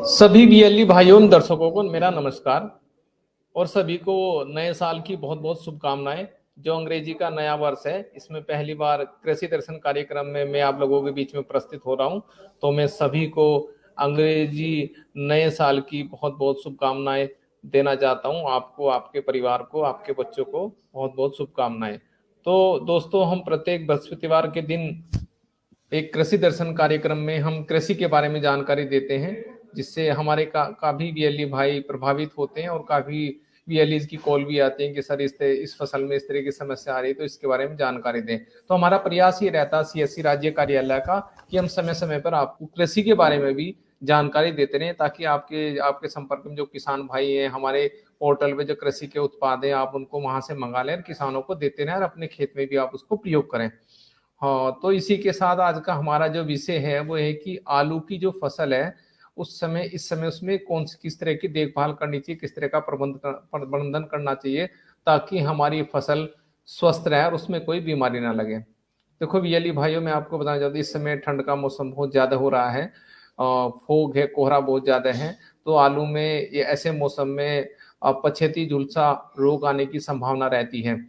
सभी वीएलई भाइयों और दर्शकों को मेरा नमस्कार और सभी को नए साल की बहुत बहुत शुभकामनाएं। जो अंग्रेजी का नया वर्ष है, इसमें पहली बार कृषि दर्शन कार्यक्रम में मैं आप लोगों के बीच में प्रस्तुत हो रहा हूं, तो मैं सभी को अंग्रेजी नए साल की बहुत बहुत शुभकामनाएं देना चाहता हूं। आपको, आपके परिवार को, आपके बच्चों को बहुत बहुत शुभकामनाएं। तो दोस्तों, हम प्रत्येक बृहस्पतिवार के दिन एक कृषि दर्शन कार्यक्रम में हम कृषि के बारे में जानकारी देते हैं, जिससे हमारे काफी वीएलई भाई प्रभावित होते हैं और काफी वीएलई की कॉल भी आती है कि सर इस फसल में इस तरह की समस्या आ रही है, तो इसके बारे में जानकारी दें। तो हमारा प्रयास ये रहता है सीएससी राज्य कार्यालय का कि हम समय समय पर आपको कृषि के बारे में भी जानकारी देते रहें, ताकि आपके आपके संपर्क में जो किसान भाई हैं, हमारे पोर्टल पे जो कृषि के उत्पाद हैं, आप उनको वहां से मंगा लें और किसानों को देते रहें और अपने खेत में भी आप उसको प्रयोग करें। हाँ, तो इसी के साथ आज का हमारा जो विषय है वो है कि आलू की जो फसल है, इस समय उसमें किस तरह की देखभाल करनी चाहिए, किस तरह का प्रबंधन करना चाहिए, ताकि हमारी फसल स्वस्थ रहे और उसमें कोई बीमारी ना लगे। देखो वीएलई भाइयों, मैं आपको बताना चाहता हूँ, इस समय ठंड का मौसम बहुत ज्यादा हो रहा है, फोग है, कोहरा बहुत ज्यादा है। तो आलू में ये ऐसे मौसम में पछेती झुलसा रोग आने की संभावना रहती है।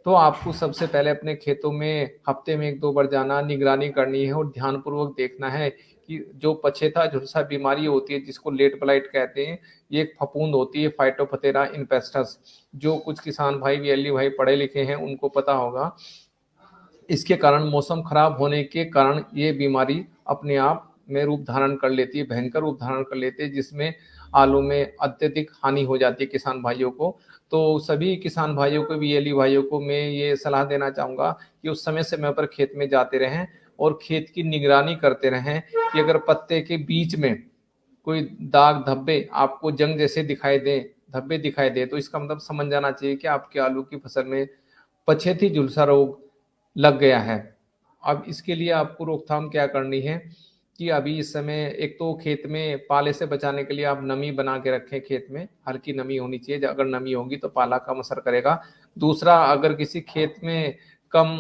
तो आपको सबसे पहले अपने खेतों में हफ्ते में 1-2 बार जाना, निगरानी करनी है और ध्यानपूर्वक देखना है कि जो पछेता झुलसा बीमारी होती है, जिसको लेट ब्लाइट कहते हैं, ये एक फफूंद होती है, फाइटोपथेरा इन्फेस्टस। जो कुछ किसान भाई, वीएलई भाई पढ़े लिखे हैं, उनको पता होगा। इसके कारण, मौसम खराब होने के कारण, ये बीमारी अपने आप में रूप धारण कर लेती है, भयंकर रूप धारण कर लेती है, जिसमें आलू में अत्यधिक हानि हो जाती है किसान भाइयों को। तो सभी किसान भाइयों को, वीएलई भाइयों को मैं ये सलाह देना चाहूंगा कि उस समय समय पर खेत में जाते रहें और खेत की निगरानी करते रहें कि अगर पत्ते के बीच में कोई दाग धब्बे आपको जंग जैसे दिखाई दे, धब्बे दिखाई दे, तो इसका मतलब समझ जाना चाहिए कि आपके आलू की फसल में पछेती झुलसा रोग लग गया है। अब इसके लिए आपको रोकथाम क्या करनी है कि अभी इस समय एक तो खेत में पाले से बचाने के लिए आप नमी बना के रखें, खेत में हल्की नमी होनी चाहिए, अगर नमी होगी तो पाला कम असर करेगा। दूसरा, अगर किसी खेत में कम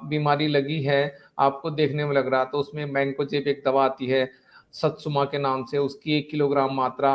बीमारी लगी है, आपको देखने में लग रहा, तो उसमें मैंकोजेब एक दवा आती है सत्सुमा के नाम से, उसकी 1 किलोग्राम मात्रा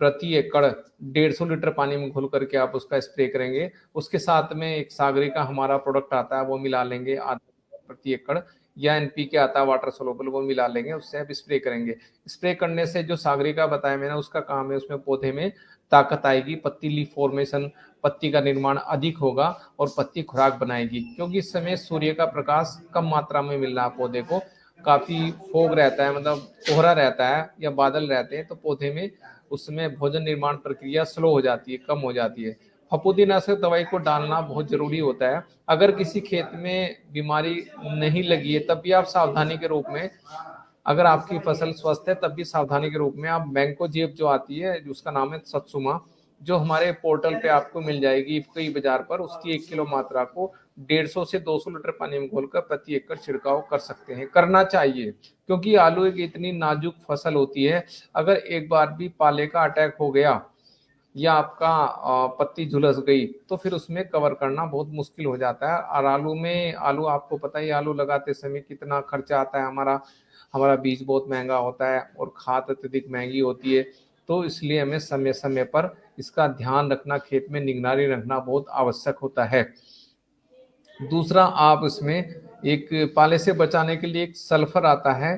प्रति एकड़ 150 लीटर पानी में घोल करके आप उसका स्प्रे करेंगे। उसके साथ में एक सागरी का हमारा प्रोडक्ट आता है, वो मिला लेंगे आधा प्रति एकड़, या एनपीके आता है वाटर सोलुबल, वो मिला लेंगे, उससे आप स्प्रे करेंगे। स्प्रे करने से जो सागरी का बताया मैंने, उसका काम है, उसमें पौधे में ताकत आएगी, पत्ती लीफ फॉर्मेशन, पत्ती का निर्माण अधिक होगा और पत्ती खुराक बनाएगी, क्योंकि इस समय सूर्य का प्रकाश कम मात्रा में मिल रहा है पौधे को, काफी फोग रहता है, मतलब कोहरा रहता है या बादल रहते हैं, तो पौधे में उसमें भोजन निर्माण प्रक्रिया स्लो हो जाती है, कम हो जाती है। फफूंदीनाशक दवाई को डालना बहुत जरूरी होता है। अगर किसी खेत में बीमारी नहीं लगी है, तब भी आप सावधानी के रूप में, अगर आपकी फसल स्वस्थ है तब भी सावधानी के रूप में आप मैंकोजेब जो आती है, उसका नाम है सत्सुमा, जो हमारे पोर्टल पे आपको मिल जाएगी कई बाजार पर, उसकी 1 किलो मात्रा को 150 से 200 लीटर पानी में घोलकर प्रति एकड़ छिड़काव कर सकते हैं, करना चाहिए। क्योंकि आलू एक इतनी नाजुक फसल होती है, अगर एक बार भी पाले का अटैक हो गया या आपका पत्ती झुलस गई, तो फिर उसमें कवर करना बहुत मुश्किल हो जाता है। और आलू आपको पता ही, आलू लगाते समय कितना खर्चा आता है, हमारा हमारा बीज बहुत महंगा होता है और खाद अत्यधिक महंगी होती है। तो इसलिए हमें समय समय पर इसका ध्यान रखना, खेत में निगरानी रखना बहुत आवश्यक होता है। दूसरा, आप इसमें एक पाले से बचाने के लिए एक सल्फर आता है,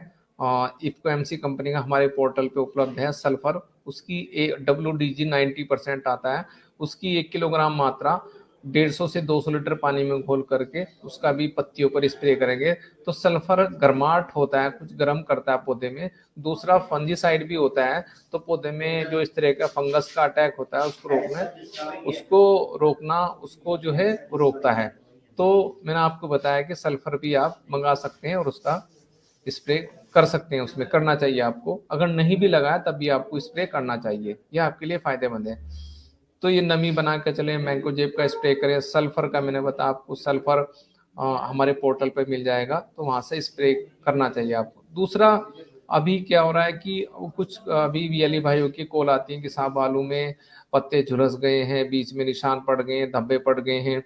इफ्को एमसी कंपनी का, हमारे पोर्टल पे उपलब्ध है सल्फर। उसकी WDG 90% आता है, उसकी 1 किलोग्राम मात्रा 150 से 200 लीटर पानी में घोल करके उसका भी पत्तियों पर स्प्रे करेंगे। तो सल्फर गर्माहट होता है, कुछ गर्म करता है पौधे में। दूसरा, फंजीसाइड भी होता है, तो पौधे में जो इस तरह का फंगस का अटैक होता है उसको जो है वो रोकता है। तो मैंने आपको बताया कि सल्फर भी आप मंगा सकते हैं और उसका स्प्रे कर सकते हैं, उसमें करना चाहिए आपको। अगर नहीं भी लगाया तब भी आपको स्प्रे करना चाहिए, यह आपके लिए फायदेमंद है। तो ये नमी बना के चले, मैंकोजेब का स्प्रे करें। सल्फर का मैंने बताया आपको, सल्फर हमारे पोर्टल पे मिल जाएगा, तो वहां से स्प्रे करना चाहिए आपको। दूसरा, अभी क्या हो रहा है कि कुछ अभी वीएलई भाइयों की कॉल आती है कि साहब आलू में पत्ते झुलस गए हैं, बीच में निशान पड़ गए हैं, धब्बे पड़ गए हैं।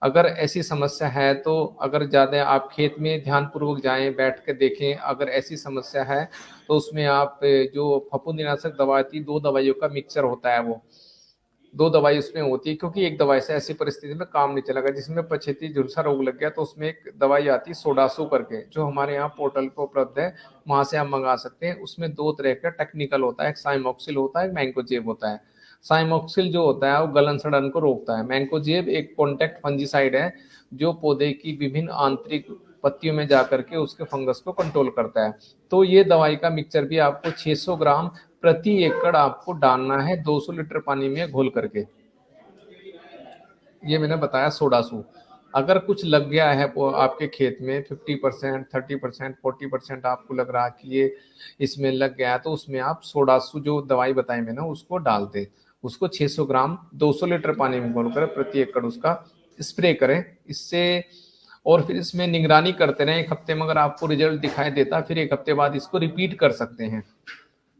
अगर ऐसी समस्या है तो अगर ज़्यादा आप खेत में ध्यानपूर्वक जाएं, बैठ के देखें, अगर ऐसी समस्या है तो उसमें आप जो फफूंदीनाशक दवा थी, 2 दवाइयों का मिक्सचर होता है, वो 2 दवाई उसमें होती है, क्योंकि एक दवाई से ऐसी परिस्थिति में काम नहीं चलेगा। जिसमें पछेती झुलसा रोग लग गया तो उसमें एक दवाई आती है सोडासू करके, जो हमारे यहाँ पोर्टल पे उपलब्ध है, वहां से आप मंगा सकते हैं। उसमें 2 तरह का टेक्निकल होता है, एक साइमोक्सिल होता है, एक मैंकोजेब होता है। साइमोक्सिल जो होता है वो गलन सड़न को रोकता है। मैंकोजेब एक कॉन्टैक्ट फंजीसाइड है जो पौधे की विभिन्न आंतरिक पत्तियों में जाकर के उसके फंगस को कंट्रोल करता है। तो ये दवाई का मिक्सचर भी आपको 600 ग्राम प्रति एकड़ आपको डालना है 200 लीटर पानी में घोल करके। ये मैंने बताया सोडासू। अगर कुछ लग गया है वो आपके खेत में 50%, 30%, 40% आपको लग रहा है कि ये इसमें लग गया है, तो उसमें आप सोडासू जो दवाई बताई मैंने उसको डाल दें। उसको 600 ग्राम 200 लीटर पानी में घोलकर प्रति एकड़ उसका स्प्रे करें। इससे और फिर इसमें निगरानी करते रहें। 1 हफ्ते में अगर आपको रिजल्ट दिखाई देता फिर 1 हफ्ते बाद इसको रिपीट कर सकते हैं।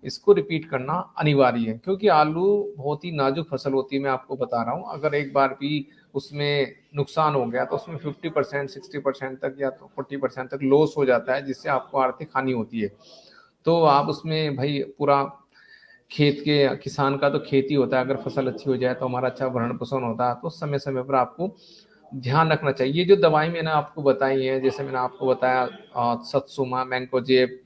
इसको रिपीट करना अनिवार्य है, क्योंकि आलू बहुत ही नाजुक फसल होती है। मैं आपको बता रहा हूँ, अगर एक बार भी उसमें नुकसान हो गया तो उसमें 50%, 60% तक या तो 40% तक लॉस हो जाता है, जिससे आपको आर्थिक हानि होती है। तो आप उसमें भाई पूरा खेत के किसान का तो खेती होता है, अगर फसल अच्छी हो जाए तो हमारा अच्छा भरण पोषण होता है। तो समय समय पर आपको ध्यान रखना चाहिए। ये जो दवाई मैंने आपको बताई है, जैसे मैंने आपको बताया सत्सुमा, मैंकोजेब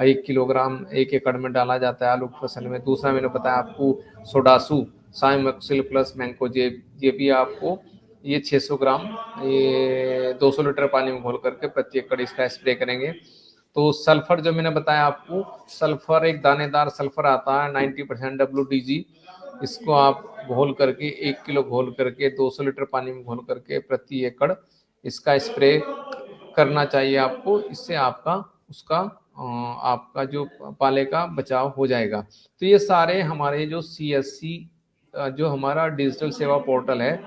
1 किलोग्राम 1 एकड़ में डाला जाता है आलू की फसल में। दूसरा मैंने बताया आपको सोडासू, साइमोक्सिल प्लस मैंकोजेब, ये भी आपको ये 600 ग्राम ये 200 लीटर पानी में घोल करके प्रति एकड़ इसका स्प्रे करेंगे। तो सल्फर जो मैंने बताया आपको, सल्फर एक दानेदार सल्फर आता है 90% WDG। इसको आप घोल करके 1 किलो घोल करके 200 लीटर पानी में घोल करके प्रति एकड़ इसका स्प्रे करना चाहिए आपको। इससे आपका उसका आपका जो पाले का बचाव हो जाएगा। तो ये सारे हमारे जो CSC जो हमारा डिजिटल सेवा पोर्टल है,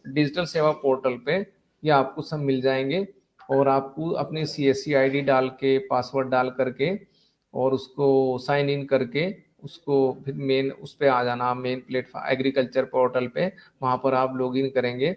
डिजिटल सेवा पोर्टल पे ये आपको सब मिल जाएंगे। और आपको अपनी CSC ID डाल के पासवर्ड डाल करके और उसको साइन इन करके उसको फिर मेन उस पर आ जाना, मेन प्लेटफॉर्म एग्रीकल्चर पोर्टल पे। वहाँ पर आप लॉगिन करेंगे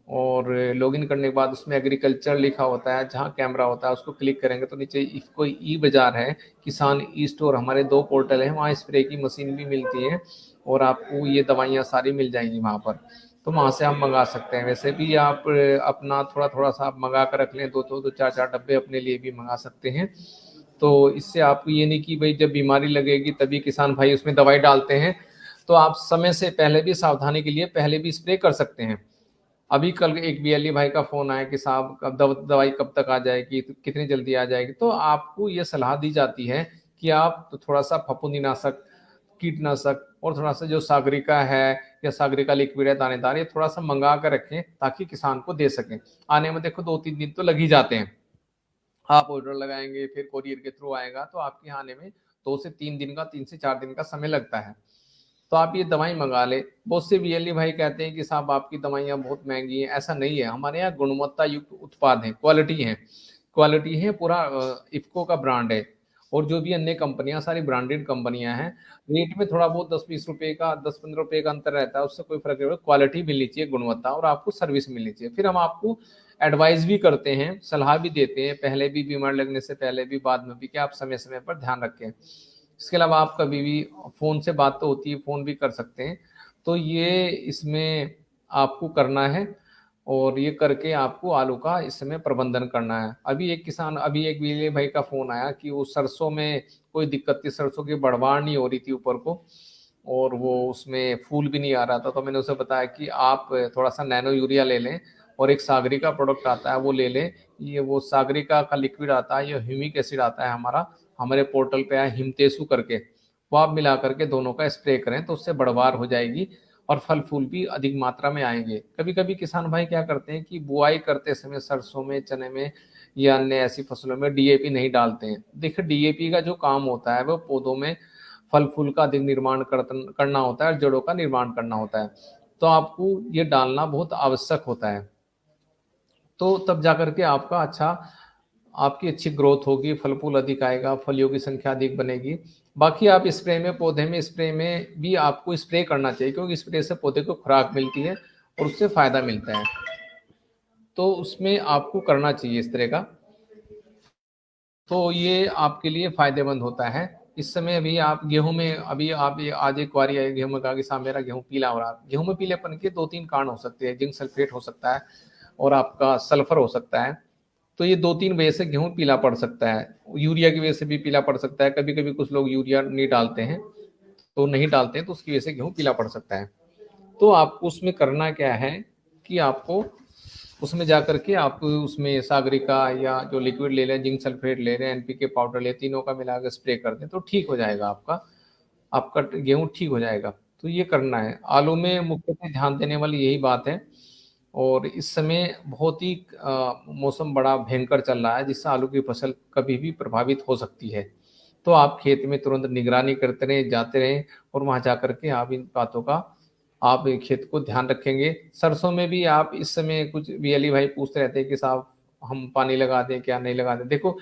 और लॉगिन करने के बाद उसमें एग्रीकल्चर लिखा होता है, जहाँ कैमरा होता है उसको क्लिक करेंगे तो नीचे कोई ई बाजार है, किसान ई स्टोर, हमारे 2 पोर्टल हैं, वहाँ स्प्रे की मशीन भी मिलती है और आपको ये दवाइयाँ सारी मिल जाएंगी वहाँ पर। तो वहाँ से आप मंगा सकते हैं। वैसे भी आप अपना थोड़ा थोड़ा सा आप मंगा कर रख लें, 2 4 डब्बे अपने लिए भी मंगा सकते हैं। तो इससे आपको ये नहीं कि भाई जब बीमारी लगेगी तभी किसान भाई उसमें दवाई डालते हैं। तो आप समय से पहले भी सावधानी के लिए पहले भी स्प्रे कर सकते हैं। अभी कल एक BLE भाई का फोन आया कि साहब कब दवाई कब तक आ जाएगी, तो कितनी जल्दी आ जाएगी। तो आपको ये सलाह दी जाती है कि आप तो थोड़ा सा फफूंदीनाशक, कीटनाशक और थोड़ा सा जो सागरिका है या सागरिका लिक्विड है दानेदार, ये थोड़ा सा मंगा कर रखें ताकि किसान को दे सकें। आने में देखो 2-3 दिन तो लग ही जाते हैं। आप ऑर्डर लगाएंगे फिर कोरियर के थ्रू आएगा, तो आपके आने में 2 से 3 दिन का, 3 से 4 दिन का समय लगता है। तो आप ये दवाई मंगा ले। बहुत से BLE भाई कहते हैं कि साहब आपकी दवाइयाँ बहुत महंगी हैं। ऐसा नहीं है, हमारे यहाँ गुणवत्ता युक्त उत्पाद हैं, क्वालिटी है। पूरा इफ्को का ब्रांड है और जो भी अन्य कंपनियां सारी ब्रांडेड कंपनियां हैं। रेट में थोड़ा बहुत 10-20 रुपए का, 10-15 रुपए का अंतर रहता है, उससे कोई फर्क नहीं पड़ता। क्वालिटी मिलनी चाहिए, गुणवत्ता, और आपको सर्विस मिलनी चाहिए। फिर हम आपको एडवाइस भी करते हैं, सलाह भी देते हैं, पहले भी बीमार लगने से पहले भी, बाद में भी, कि आप समय समय पर ध्यान रखें। इसके अलावा आप कभी भी फ़ोन से बात तो होती है, फ़ोन भी कर सकते हैं। तो ये इसमें आपको करना है और ये करके आपको आलू का इस समय प्रबंधन करना है। अभी एक BLE भाई का फ़ोन आया कि वो सरसों में कोई दिक्कत थी, सरसों की बढ़वाड़ नहीं हो रही थी ऊपर को और वो उसमें फूल भी नहीं आ रहा था। तो मैंने उसे बताया कि आप थोड़ा सा नैनो यूरिया ले लें और एक सागरिका प्रोडक्ट आता है वो ले लें। ये वो सागरिका का लिक्विड आता है, ये ह्यूमिक एसिड आता है, हमारे पोर्टल पे है हिमतेसु करके, वो आप मिला करके दोनों का स्प्रे करें तो उससे बढ़वार हो जाएगी और फल फूल भी अधिक मात्रा में आएंगे। कभी कभी किसान भाई क्या करते हैं कि बुआई करते समय सरसों में, चने में या अन्य ऐसी फसलों में DAP नहीं डालते हैं। देखिए DAP का जो काम होता है वो पौधों में फल फूल का अधिक निर्माण करना होता है और जड़ों का निर्माण करना होता है। तो आपको ये डालना बहुत आवश्यक होता है, तो तब जाकर के आपकी अच्छी ग्रोथ होगी, फल फूल अधिक आएगा, फलियों की संख्या अधिक बनेगी। बाकी आप स्प्रे में भी आपको स्प्रे करना चाहिए, क्योंकि स्प्रे से पौधे को खुराक मिलती है और उससे फायदा मिलता है। तो उसमें आपको करना चाहिए इस तरह का, तो ये आपके लिए फायदेमंद होता है। इस समय अभी आप गेहूं में, अभी आप ये आज एक बारी आई गेहूं में कहा कि साहब मेरा गेहूं पीला हो रहा है। गेहूं में पीलेपन के दो तीन कारण हो सकते हैं, जिंक सल्फेट हो सकता है और आपका सल्फर हो सकता है। तो ये दो तीन वजह से गेहूं पीला पड़ सकता है। यूरिया की वजह से भी पीला पड़ सकता है, कभी कभी कुछ लोग यूरिया नहीं डालते हैं, तो नहीं डालते हैं तो उसकी वजह से गेहूं पीला पड़ सकता है। तो आपको उसमें करना क्या है कि आपको उसमें जा करके आप उसमें सागरिका या जो लिक्विड ले लें, जिंक सल्फेट ले लें, एनपीके पाउडर ले, तीनों का मिला के स्प्रे कर दें तो ठीक हो जाएगा आपका, आपका गेहूं ठीक हो जाएगा। तो ये करना है। आलू में मुख्यतः ध्यान देने वाली यही बात है। और इस समय बहुत ही मौसम बड़ा भयंकर चल रहा है, जिससे आलू की फसल कभी भी प्रभावित हो सकती है। तो आप खेत में तुरंत निगरानी करते रहें, जाते रहें, और वहां जाकर के आप इन बातों का आप खेत को ध्यान रखेंगे। सरसों में भी आप इस समय कुछ बीएलई भाई पूछते रहते हैं कि साहब हम पानी लगा दें क्या नहीं लगा दें। देखो,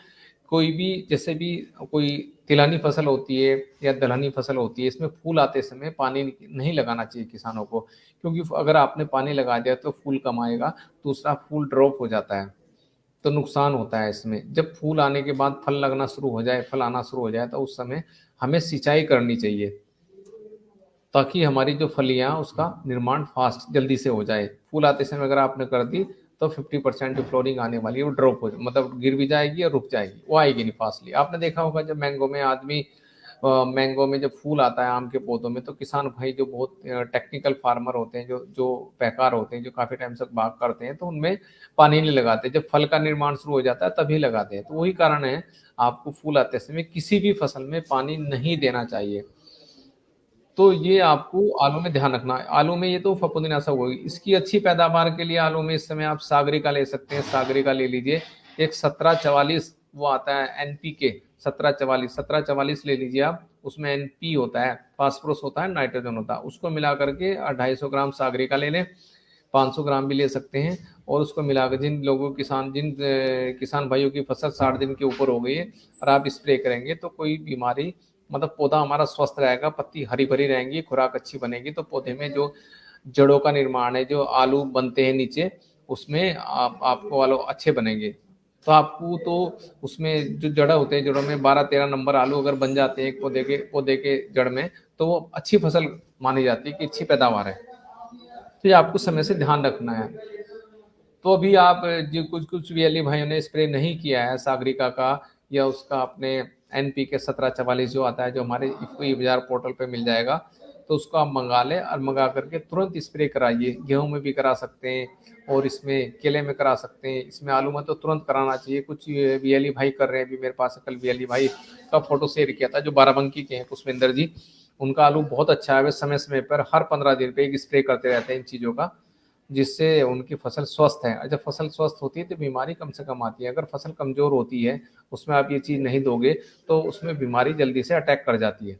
कोई भी जैसे भी कोई तिलहनी फसल होती है या दलहनी फसल होती है, इसमें फूल आते समय पानी नहीं लगाना चाहिए किसानों को, क्योंकि अगर आपने पानी लगा दिया तो फूल कम आएगा, दूसरा फूल ड्रॉप हो जाता है, तो नुकसान होता है इसमें। जब फूल आने के बाद फल लगना शुरू हो जाए, फल आना शुरू हो जाए, तो उस समय हमें सिंचाई करनी चाहिए, ताकि हमारी जो फलियां उसका निर्माण फास्ट जल्दी से हो जाए। फूल आते समय अगर आपने कर दी तो 50% जो फ्लोरिंग आने वाली है वो ड्रॉप हो, मतलब गिर भी जाएगी और रुक जाएगी, वो आएगी नहीं फास्टली। आपने देखा होगा जब मैंगो में आदमी मैंगो में जब फूल आता है आम के पौधों में, तो किसान भाई जो बहुत टेक्निकल फार्मर होते हैं, जो जो पैकार होते हैं, जो काफी टाइम से बाग करते हैं, तो उनमें पानी नहीं लगाते, जब फल का निर्माण शुरू हो जाता है तभी लगाते हैं। तो वही कारण है, आपको फूल आते समय किसी भी फसल में पानी नहीं देना चाहिए। तो ये आपको आलू में ध्यान रखना है। आलू में ये तो फफूंदीनाशक होगी। इसकी अच्छी पैदावार के लिए आलू में इस समय आप सागरिका ले सकते हैं, सागरिका ले लीजिए। एक 1744 वो आता है एनपीके, 1744 ले लीजिए आप। उसमें एनपी होता है, फास्फोरस होता है, नाइट्रोजन होता है, उसको मिला करके 250 ग्राम सागरिका ले लें, 500 ग्राम भी ले सकते हैं। और उसको मिलाकर जिन किसान भाइयों की फसल 60 दिन के ऊपर हो गई है और आप स्प्रे करेंगे, तो कोई बीमारी, मतलब पौधा हमारा स्वस्थ रहेगा, पत्ती हरी भरी रहेंगी, खुराक अच्छी बनेगी, तो पौधे में जो जड़ों का निर्माण है, जो आलू बनते हैं नीचे, उसमें आपको आलू अच्छे बनेंगे। तो आपको तो उसमें जो जड़ होते हैं, जड़ों में 12-13 नंबर आलू अगर बन जाते हैं एक पौधे के जड़ में, तो वो अच्छी फसल मानी जाती है कि अच्छी पैदावार है। तो ये आपको समय से ध्यान रखना है। तो अभी आप जो कुछ कुछ वीएलई भाइयों ने स्प्रे नहीं किया है सागरिका का, या उसका अपने एनपीके 1744 जो आता है, जो हमारे इफ्को ई बाजार पोर्टल पे मिल जाएगा, तो उसको आप मंगा लें और मंगा करके तुरंत स्प्रे कराइए। गेहूं में भी करा सकते हैं और इसमें केले में करा सकते हैं, इसमें आलू में तो तुरंत कराना चाहिए। कुछ वीएलई भाई कर रहे हैं, अभी मेरे पास कल वीएलई भाई का फोटो शेयर किया था जो बाराबंकी के हैं, पुष्पेंद्र जी। उनका आलू बहुत अच्छा है, वे समय समय पर हर 15 दिन पे एक स्प्रे करते रहते हैं इन चीज़ों का, जिससे उनकी फसल स्वस्थ है। जब फसल स्वस्थ होती है तो बीमारी कम से कम आती है। अगर फसल कमजोर होती है, उसमें आप ये चीज़ नहीं दोगे, तो उसमें बीमारी जल्दी से अटैक कर जाती है।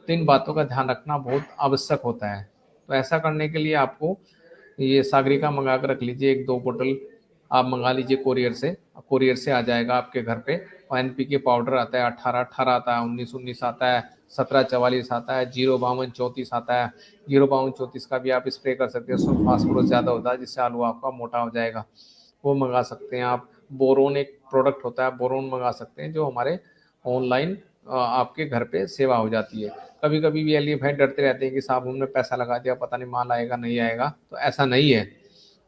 तो इन बातों का ध्यान रखना बहुत आवश्यक होता है। तो ऐसा करने के लिए आपको ये सागरिका मंगा कर रख लीजिए, 1-2 बोतल आप मंगा लीजिए कोरियर से। कोरियर से आ जाएगा आपके घर पे। और एनपीके पाउडर आता है, 18-18 आता है, 19-19 आता है, 1744 आता है, 052-34 आता है। 052-34 का भी आप स्प्रे कर सकते हैं, उसमें फास्फोरस ज़्यादा होता है, जिससे आलू आपका मोटा हो जाएगा, वो मंगा सकते हैं आप। बोरोन एक प्रोडक्ट होता है, बोरोन मंगा सकते हैं, जो हमारे ऑनलाइन आपके घर पे सेवा हो जाती है। कभी कभी भी एलिए भाई डरते रहते हैं कि साहब हमने पैसा लगा दिया, पता नहीं माल आएगा नहीं आएगा, तो ऐसा नहीं है।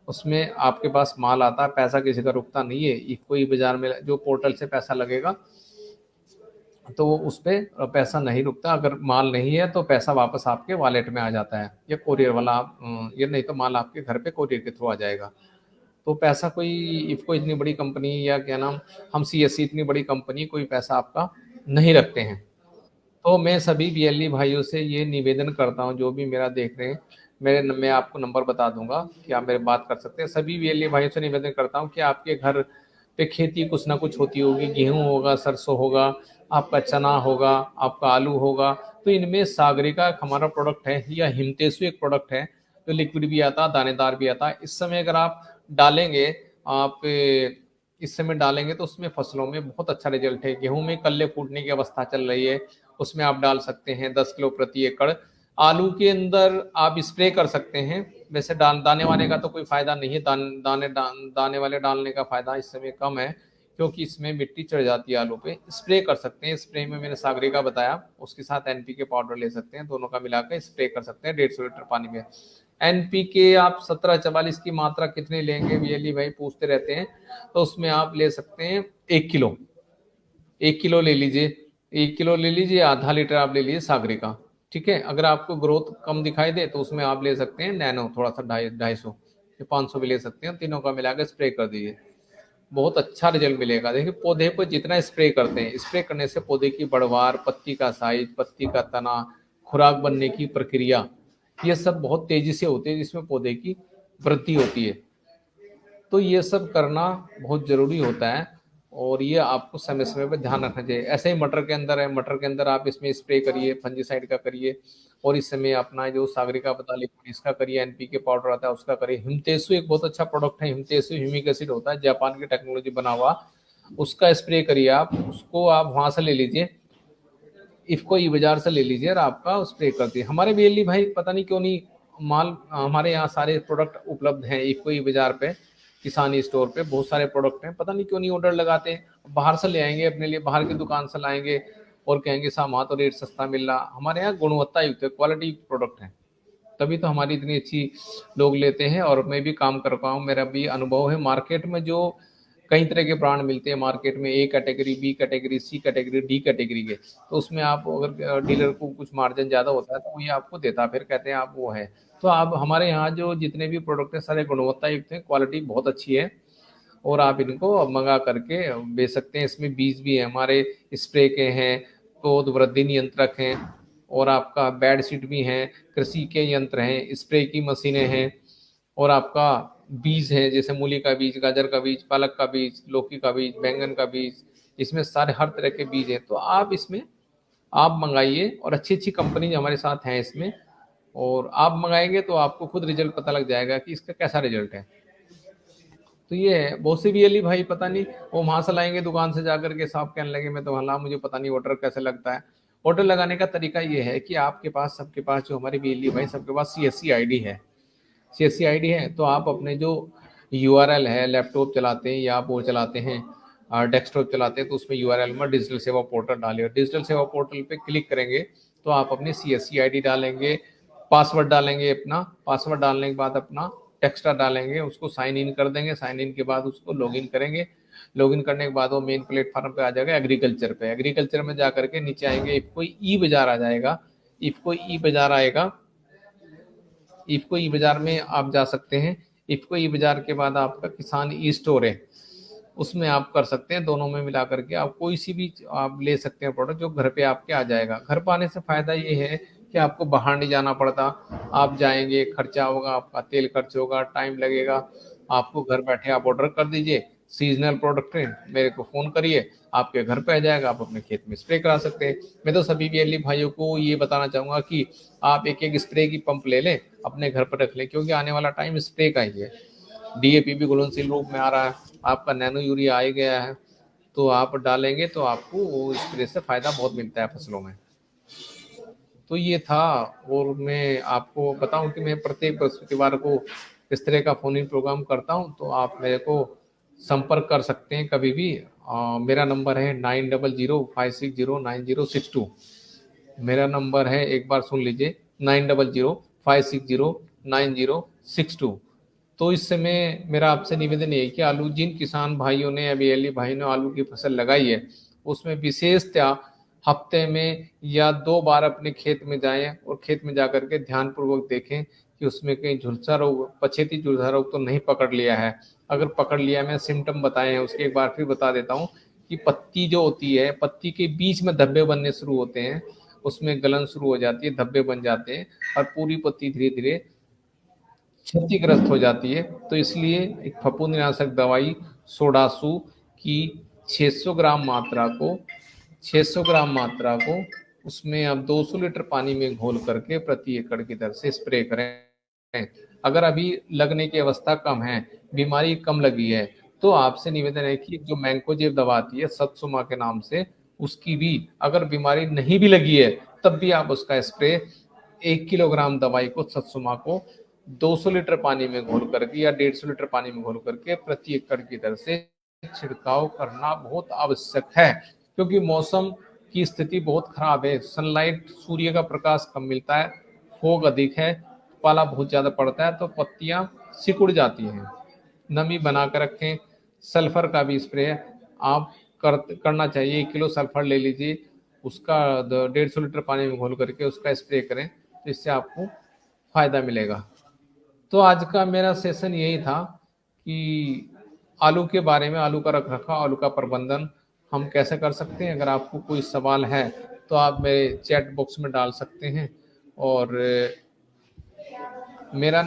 उसमें आपके पास माल आता है, पैसा किसी का रुकता नहीं है। कोई बाजार में जो पोर्टल से पैसा लगेगा, तो वो उस पर पैसा नहीं रुकता। अगर माल नहीं है तो पैसा वापस आपके वॉलेट में आ जाता है, या कोरियर वाला ये नहीं तो माल आपके घर पे कोरियर के थ्रू आ जाएगा। तो पैसा कोई इफको इतनी बड़ी कंपनी, या क्या नाम, हम सीएससी इतनी बड़ी कंपनी, कोई पैसा आपका नहीं रखते हैं। तो मैं सभी बीएलई भाइयों से ये निवेदन करता हूँ, जो भी मेरा देख रहे हैं, मैं आपको नंबर बता दूंगा कि आप मेरे बात कर सकते हैं। सभी बीएलई भाइयों से निवेदन करता हूँ कि आपके घर पे खेती कुछ ना कुछ होती होगी, गेहूं होगा, सरसों होगा, आपका चना होगा, आपका आलू होगा। तो इनमें सागरिका एक हमारा प्रोडक्ट है, या हिमतेसु एक प्रोडक्ट है, जो लिक्विड भी आता है, दानेदार भी आता है। इस समय अगर आप डालेंगे, आप इस समय डालेंगे, तो उसमें फसलों में बहुत अच्छा रिजल्ट है। गेहूं में कल्ले फूटने की अवस्था चल रही है, उसमें आप डाल सकते हैं 10 किलो प्रति एकड़। आलू के अंदर आप स्प्रे कर सकते हैं। वैसे दाने वाले का तो कोई फायदा नहीं है, दाने वाले डालने का फायदा इस समय कम है, क्योंकि इसमें मिट्टी चढ़ जाती है आलू पे। स्प्रे कर सकते हैं, स्प्रे में मैंने सागरिका बताया, उसके साथ एनपीके पाउडर ले सकते हैं, दोनों का मिलाकर स्प्रे कर सकते हैं 150 लीटर पानी में। एनपीके आप 1744 की मात्रा कितनी लेंगे, बियली भाई पूछते रहते हैं, तो उसमें आप ले सकते हैं 1 किलो, 1 किलो ले लीजिए, 1 किलो ले लीजिए, आधा लीटर आप ले लीजिए सागरिका, ठीक है। अगर आपको ग्रोथ कम दिखाई दे तो उसमें आप ले सकते हैं नैनो, थोड़ा सा 250 या 500 भी ले सकते हैं, तीनों का मिलाकर स्प्रे कर दीजिए, बहुत अच्छा रिजल्ट मिलेगा। देखिए पौधे पर जितना स्प्रे करते हैं, स्प्रे करने से पौधे की बढ़वार, पत्ती का साइज, पत्ती का तना, खुराक बनने की प्रक्रिया, ये सब बहुत तेजी से होती है, जिसमें पौधे की वृद्धि होती है। तो ये सब करना बहुत जरूरी होता है, और ये आपको समय समय पर ध्यान रखना चाहिए। ऐसे ही मटर के अंदर है, मटर के अंदर आप इसमें स्प्रे करिए, फंजीसाइड का करिए, और इस समय अपना जो सागरिका पता लिक्विड इसका करिए, एनपीके पाउडर आता है उसका करिए। हिमतेसु एक बहुत अच्छा प्रोडक्ट है, हिमतेसु ह्यूमिक एसिड होता है, जापान की टेक्नोलॉजी बना हुआ, उसका स्प्रे करिए आप, उसको आप वहां से ले लीजिए, इफको ई बाजार से ले लीजिए और आपका स्प्रे कर दिए। हमारे बीएलई भाई पता नहीं क्यों नहीं माल, हमारे यहाँ सारे प्रोडक्ट उपलब्ध हैं इफको ई बाजार पे, किसानी स्टोर पे बहुत सारे प्रोडक्ट हैं, पता नहीं क्यों नहीं ऑर्डर लगाते हैं। बाहर से ले आएंगे अपने लिए, बाहर की दुकान से लाएंगे और कहेंगे साहब वहाँ तो रेट सस्ता मिल रहा। हमारे यहाँ गुणवत्ता युक्त है, क्वालिटी प्रोडक्ट है, तभी तो हमारी इतनी अच्छी लोग लेते हैं। और मैं भी काम कर पाऊँ, मेरा भी अनुभव है। मार्केट में जो कई तरह के ब्रांड मिलते हैं मार्केट में, A category, B category, C category, D category के, तो उसमें आप अगर डीलर को कुछ मार्जिन ज़्यादा होता है तो वही आपको देता है, फिर कहते हैं आप वो है। तो आप हमारे यहाँ जो जितने भी प्रोडक्ट हैं सारे गुणवत्ता युक्त हैं, क्वालिटी बहुत अच्छी है, और आप इनको मंगा करके बेच सकते हैं। इसमें बीज भी है हमारे, स्प्रे के हैं, पौध वृद्धि नियंत्रक हैं, और आपका बेड शीट भी हैं, कृषि के यंत्र हैं, स्प्रे की मशीनें हैं, और आपका बीज है, जैसे मूली का बीज, गाजर का बीज, पालक का बीज, लौकी का बीज, बैंगन का बीज, इसमें सारे हर तरह के बीज हैं। तो आप इसमें आप मंगाइए, और अच्छी अच्छी कंपनी हमारे साथ हैं इसमें, और आप मंगाएंगे तो आपको खुद रिजल्ट पता लग जाएगा कि इसका कैसा रिजल्ट है। तो ये है। बहुत सी बीएलई भाई पता नहीं वो वहां से लाएंगे दुकान से जाकर के, साफ कहने लगे मैं तो हला, मुझे पता नहीं ऑर्डर कैसे लगता है। ऑर्डर लगाने का तरीका ये है कि आपके पास, सबके पास, जो हमारे बीएलई भाई सबके पास सीएससी आईडी है, सीएससी आईडी है, तो आप अपने जो यूआरएल है, लैपटॉप चलाते हैं या आप वो चलाते हैं डेस्कटॉप चलाते हैं, तो उसमें यूआरएल में डिजिटल सेवा पोर्टल डालिए, डिजिटल सेवा पोर्टल पे क्लिक करेंगे तो आप अपनी सीएससी आईडी डालेंगे, पासवर्ड डालेंगे अपना, पासवर्ड डालने के बाद अपना टेक्स्टा डालेंगे, उसको साइन इन कर देंगे, साइन इन के बाद उसको लॉगिन करेंगे, लॉगिन करने के बाद वो मेन प्लेटफॉर्म पे आ जाएगा एग्रीकल्चर पे। एग्रीकल्चर में जाकर के नीचे आएंगे, इफको ई बाजार आ जाएगा, इफको ई बाजार आएगा, इफको ई बाजार में आप जा सकते हैं। इफको ई बाजार के बाद आपका किसान ई स्टोर है, उसमें आप कर सकते हैं। दोनों में मिला करके आप कोई सी भी आप ले सकते हैं प्रोडक्ट, जो घर पे आपके आ जाएगा। घर पे आने से फायदा ये है कि आपको बाहर नहीं जाना पड़ता, आप जाएंगे, खर्चा होगा आपका, तेल खर्च होगा, टाइम लगेगा। आपको घर बैठे आप ऑर्डर कर दीजिए, सीजनल प्रोडक्ट है, मेरे को फोन करिए, आपके घर पे आ जाएगा, आप अपने खेत में स्प्रे करा सकते हैं। मैं तो सभी बीएलई भाइयों को ये बताना चाहूंगा कि आप एक एक स्प्रे की पंप ले लें, अपने घर पर रख लें, क्योंकि आने वाला टाइम स्प्रे का ही है। डीएपी भी घुलनशील रूप में आ रहा है, आपका नैनो यूरिया आ गया है, तो आप डालेंगे तो आपको वो स्प्रे से फायदा बहुत मिलता है फसलों में। तो ये था। और मैं आपको बताऊं कि मैं प्रत्येक बृहस्पतिवार को इस तरह का फोन इन प्रोग्राम करता हूं, तो आप मेरे को संपर्क कर सकते हैं कभी भी। मेरा नंबर है 9005609062। मेरा नंबर है, एक बार सुन लीजिए, 9005609062। तो इस समय मेरा आपसे निवेदन है कि आलू, जिन किसान भाइयों ने या बीएलई भाई ने आलू की फसल लगाई है, उसमें विशेषतः हफ्ते में या 2 बार अपने खेत में जाएं, और खेत में जाकर के ध्यानपूर्वक देखें कि उसमें कहीं झुलसा रोग, पछेती झुलसा रोग तो नहीं पकड़ लिया है। अगर पकड़ लिया, मैं सिम्टम बताए हैं उसके एक बार फिर बता देता हूँ कि पत्ती जो होती है, पत्ती के बीच में धब्बे बनने शुरू होते हैं, उसमें गलन शुरू हो जाती है, धब्बे बन जाते हैं, और पूरी पत्ती धीरे धीरे क्षतिग्रस्त हो जाती है। तो इसलिए एक फफूंदनाशक दवाई सोडासू की 600 ग्राम मात्रा को 600 ग्राम मात्रा को उसमें आप 200 लीटर पानी में घोल करके प्रति एकड़ की दर से स्प्रे करें। अगर अभी लगने की अवस्था कम है, बीमारी कम लगी है, तो आपसे निवेदन है कि जो मैंकोजेब दवा आती है सत्सुमा के नाम से, उसकी भी, अगर बीमारी नहीं भी लगी है तब भी आप उसका स्प्रे 1 किलोग्राम दवाई को सत्सुमा को 200 लीटर पानी में घोल करके या 150 लीटर पानी में घोल करके प्रति एकड़ की दर से छिड़काव करना बहुत आवश्यक है, क्योंकि मौसम की स्थिति बहुत खराब है। सनलाइट, सूर्य का प्रकाश कम मिलता है, फोग अधिक है, पाला बहुत ज्यादा पड़ता है तो पत्तियां सिकुड़ जाती हैं। नमी बना कर रखें। सल्फर का भी स्प्रे आप करना चाहिए। 1 किलो सल्फर ले लीजिए, उसका 150 लीटर पानी में घोल करके उसका स्प्रे करें, तो इससे आपको फायदा मिलेगा। तो आज का मेरा सेशन यही था कि आलू के बारे में, आलू का रखरखाव, आलू का प्रबंधन हम कैसे कर सकते हैं। अगर आपको कोई सवाल है तो आप मेरे चैट बॉक्स में डाल सकते हैं। और मेरा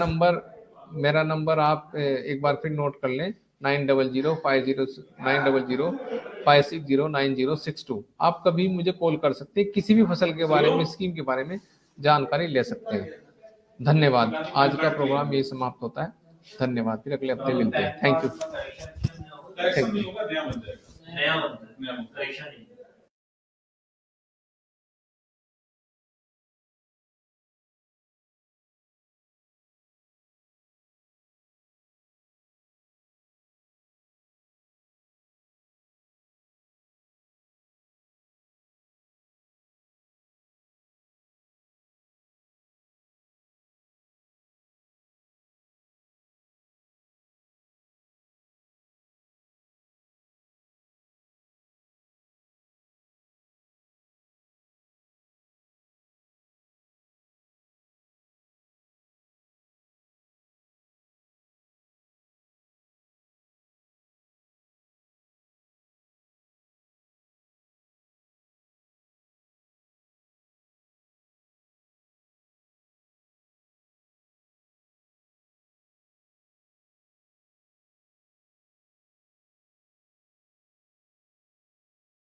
नंबर आप एक बार फिर नोट कर लें, 9005609060 आप कभी मुझे कॉल कर सकते हैं, किसी भी फसल के बारे में, स्कीम के बारे में जानकारी ले सकते हैं। धन्यवाद। आज का प्रोग्राम यही समाप्त होता है। धन्यवाद, फिर अगले हफ्ते मिलते हैं। Thank you.